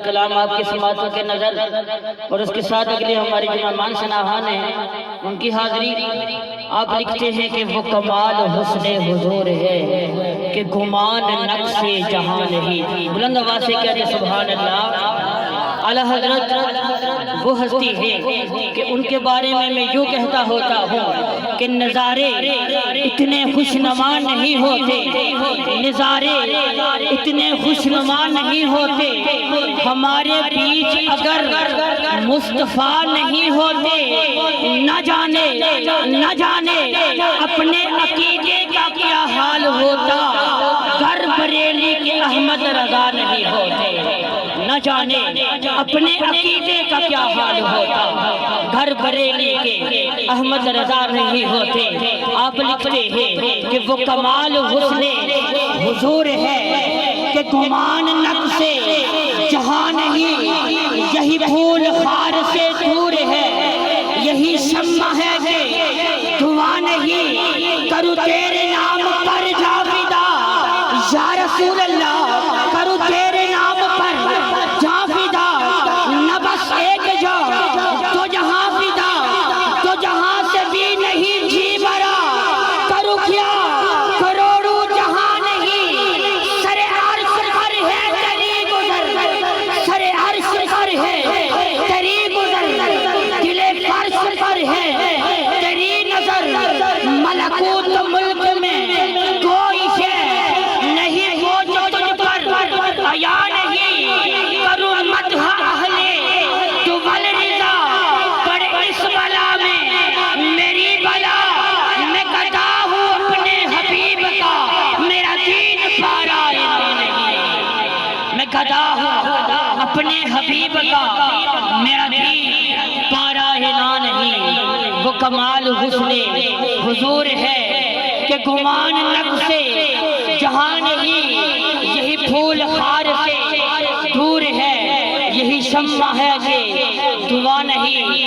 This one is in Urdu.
کلام آپ کی سماعتوں کے نظر اور اس کے ساتھ اگلے ہمارے جو مہمان شناہان ہیں ان کی حاضری آپ لکھتے ہیں کہ وہ کمال حسن حضور ہے کہ گمان نقص جہاں نہیں. بلند آواز سے کہتے سبحان اللہ. اعلیٰ حضرت وہ ہستی ہے کہ ان کے بارے میں یوں کہتا ہوتا ہوں کہ نظارے اتنے خوشنما نہیں ہوتے, نظارے اتنے خوشنما نہیں ہوتے, ہمارے بیچ اگر مصطفیٰ نہیں ہوتے. نہ جانے اپنے عقیدے کا کیا حال ہوتا گر بریلی کے احمد رضا نہیں ہوتے. نہ جانے اپنے عقیدے کا کیا حال ہوتا گھر بریلی کے احمد رضا نہیں ہوتے. آپ لکھتے ہیں کہ وہ کمال حسن حضور ہے کہ گمان نقص جہاں نہیں, یہی پھول خار سے دور ہے, یہی شمع ہے کہ دعا نہیں, کرو تیرے نام پر جا فدا یا رسول اللہ, کرو تیرے نام پر جا فدا, نہ بس ایک جا تو جہاں فدا, تو جہاں سے بھی نہیں جی برا, کرو کیا کروڑوں جہاں نہیں, سر عرش پر ہے تیری گزر, سر عرش پر ہے تیری گزر, دل فرش پر ہے تیری نظر, ملکوت ملک میں کوئی ہے نہیں وہ جو تجھ پر آیا نہیں. کرو مدح اہل دول رضا پر اس بلا میں میری بلا, میں گدا ہوں اپنے حبیب کا, میرا دین پارا نہیں. میں گدا ہوں اپنے حبیب کا, میرا دین پارا نہیں. وہ کمال حسن حضور ہے کہ گمان نقص جہاں نہیں, یہی پھول خار سے دور ہے, یہی شمع ہے کہ دعا نہیں.